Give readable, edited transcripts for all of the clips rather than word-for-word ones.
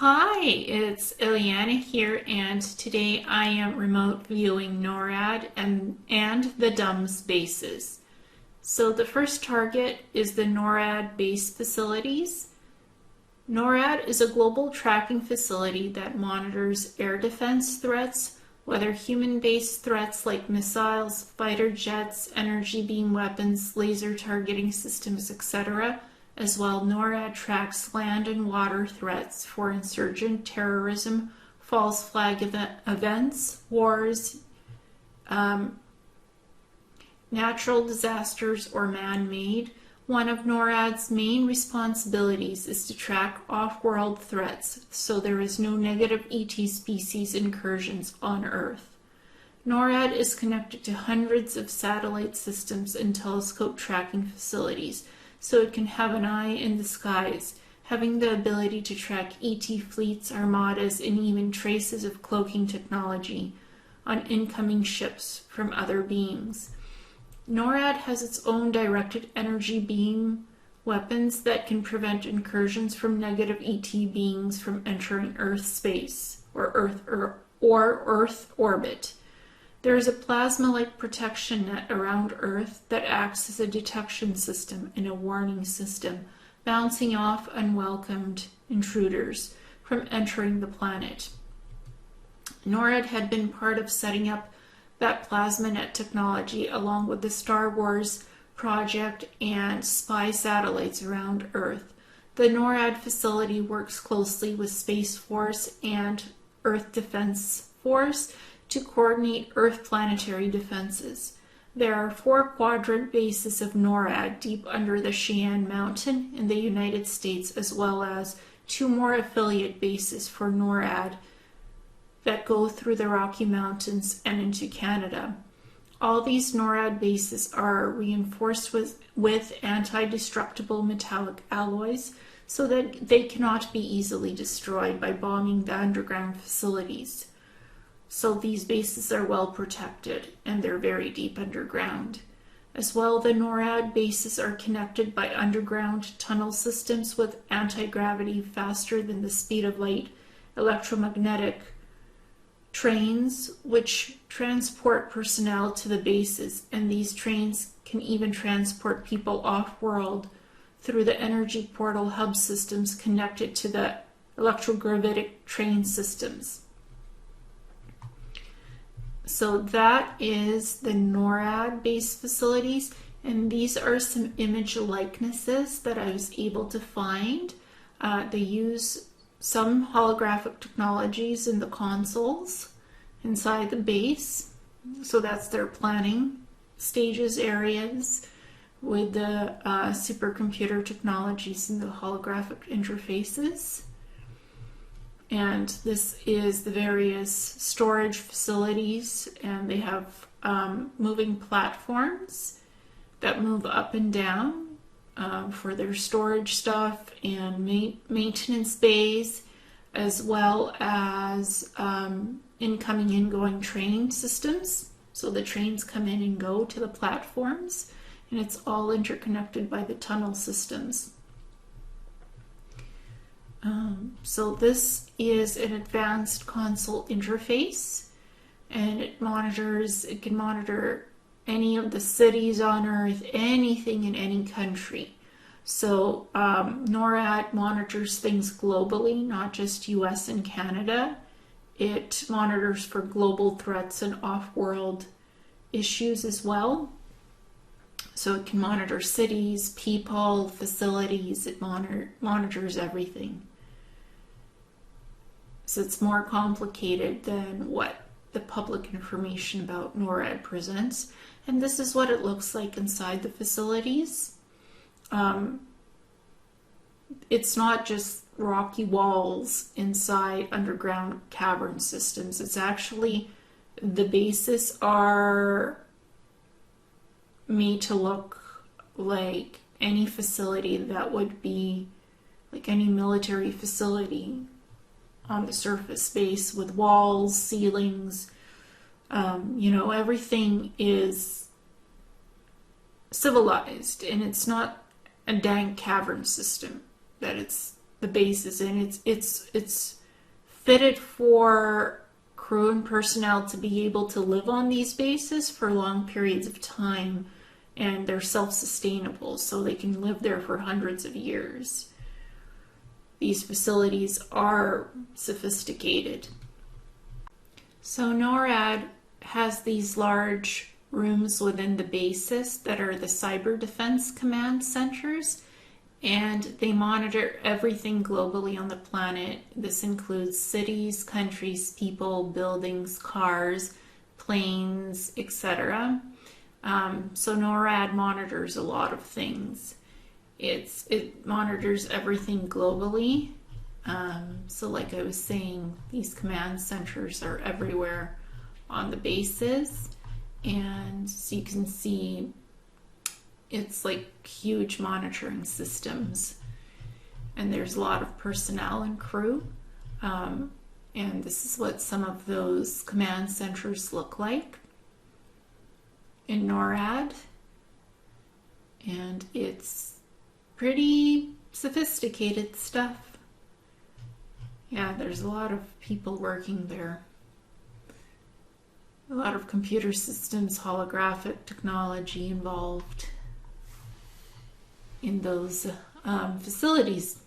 Hi, it's Ileana here, and today I am remote viewing NORAD and the DUMBS bases. So the first target is the NORAD base facilities. NORAD is a global tracking facility that monitors air defense threats, whether human-based threats like missiles, fighter jets, energy beam weapons, laser targeting systems, etc. As well, NORAD tracks land and water threats for insurgent terrorism, false flag events, wars, natural disasters, or man-made. One of NORAD's main responsibilities is to track off-world threats, so there is no negative ET species incursions on Earth. NORAD is connected to hundreds of satellite systems and telescope tracking facilities, so it can have an eye in the skies, having the ability to track ET fleets, armadas, and even traces of cloaking technology on incoming ships from other beings. NORAD has its own directed energy beam weapons that can prevent incursions from negative ET beings from entering Earth space or Earth orbit. There is a plasma-like protection net around Earth that acts as a detection system and a warning system, bouncing off unwelcomed intruders from entering the planet. NORAD had been part of setting up that plasma net technology along with the Star Wars project and spy satellites around Earth. The NORAD facility works closely with Space Force and Earth Defense Force to coordinate Earth planetary defenses. There are 4 quadrant bases of NORAD deep under the Cheyenne Mountain in the United States, as well as 2 more affiliate bases for NORAD that go through the Rocky Mountains and into Canada. All these NORAD bases are reinforced with anti-destructible metallic alloys so that they cannot be easily destroyed by bombing the underground facilities. So these bases are well protected and they're very deep underground. As well, the NORAD bases are connected by underground tunnel systems with anti-gravity faster than the speed of light, electromagnetic trains which transport personnel to the bases, and these trains can even transport people off-world through the energy portal hub systems connected to the electrogravitic train systems. So that is the NORAD base facilities, and these are some image likenesses that I was able to find. They use some holographic technologies in the consoles inside the base, so that's their planning stages areas with the supercomputer technologies and the holographic interfaces. And this is the various storage facilities, and they have moving platforms that move up and down for their storage stuff, and maintenance bays, as well as incoming and ingoing train systems. So the trains come in and go to the platforms, and it's all interconnected by the tunnel systems. So this is an advanced console interface, and it can monitor any of the cities on Earth, anything in any country. So NORAD monitors things globally, not just US and Canada. It monitors for global threats and off-world issues as well. So it can monitor cities, people, facilities. It monitors everything. So it's more complicated than what the public information about NORAD presents. And this is what it looks like inside the facilities. It's not just rocky walls inside underground cavern systems. It's actually, the bases are made to look like any facility that would be like any military facility on the surface base, with walls, ceilings, everything is civilized, and it's not a dank cavern system that it's the bases, and it's fitted for crew and personnel to be able to live on these bases for long periods of time, and they're self-sustainable, so they can live there for hundreds of years. These facilities are sophisticated. So NORAD has these large rooms within the bases that are the cyber defense command centers, and they monitor everything globally on the planet. This includes cities, countries, people, buildings, cars, planes, etc. So NORAD monitors a lot of things. It monitors everything globally. So like I was saying, these command centers are everywhere on the bases. And so you can see it's like huge monitoring systems. And there's a lot of personnel and crew. And this is what some of those command centers look like in NORAD. And it's pretty sophisticated stuff. Yeah, there's a lot of people working there. A lot of computer systems, holographic technology involved in those facilities.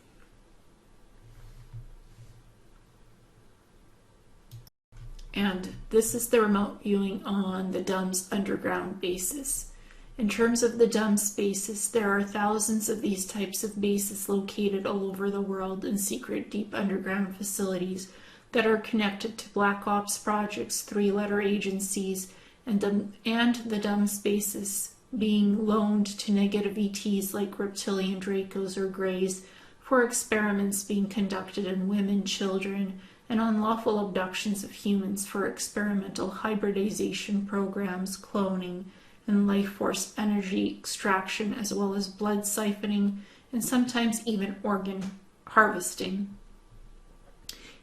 And this is the remote viewing on the DUMBS underground bases. In terms of the DUMBS bases, there are thousands of these types of bases located all over the world in secret deep underground facilities that are connected to Black Ops projects, three-letter agencies, and the DUMBS bases being loaned to negative ETs like reptilian Dracos or Greys for experiments being conducted in women, children, and unlawful abductions of humans for experimental hybridization programs, cloning, and life force energy extraction, as well as blood siphoning and sometimes even organ harvesting.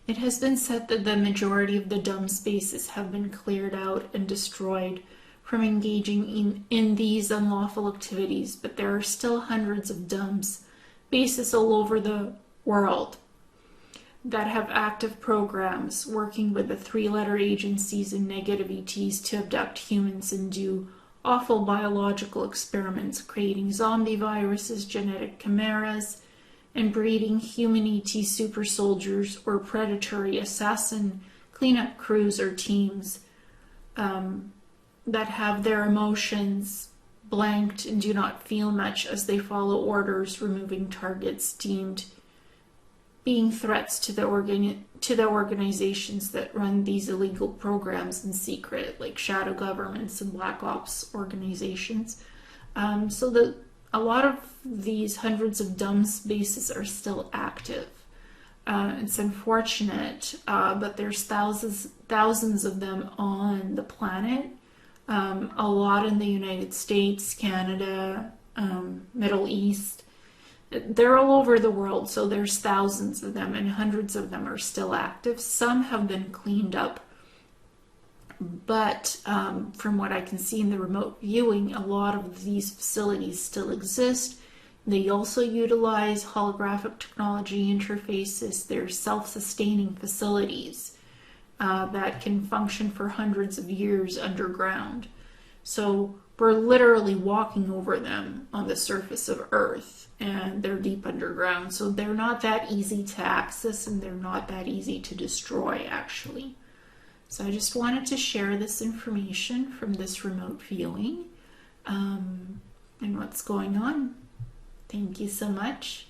It has been said that the majority of the DUMBS bases have been cleared out and destroyed from engaging in these unlawful activities, but there are still hundreds of DUMBS bases all over the world that have active programs working with the three-letter agencies and negative ETs to abduct humans and do awful biological experiments, creating zombie viruses, genetic chimeras, and breeding human ET super soldiers or predatory assassin cleanup crews or teams that have their emotions blanked and do not feel much as they follow orders, removing targets deemed being threats to the organizations that run these illegal programs in secret, like shadow governments and black ops organizations. So a lot of these hundreds of DUMBS bases are still active. It's unfortunate, but there's thousands of them on the planet. A lot in the United States, Canada, Middle East. They're all over the world, so there's thousands of them, and hundreds of them are still active. Some have been cleaned up, but from what I can see in the remote viewing, a lot of these facilities still exist. They also utilize holographic technology interfaces. They're self-sustaining facilities that can function for hundreds of years underground. So we're literally walking over them on the surface of Earth, and they're deep underground. So they're not that easy to access, and they're not that easy to destroy, actually. So I just wanted to share this information from this remote viewing and what's going on. Thank you so much,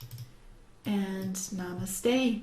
and namaste.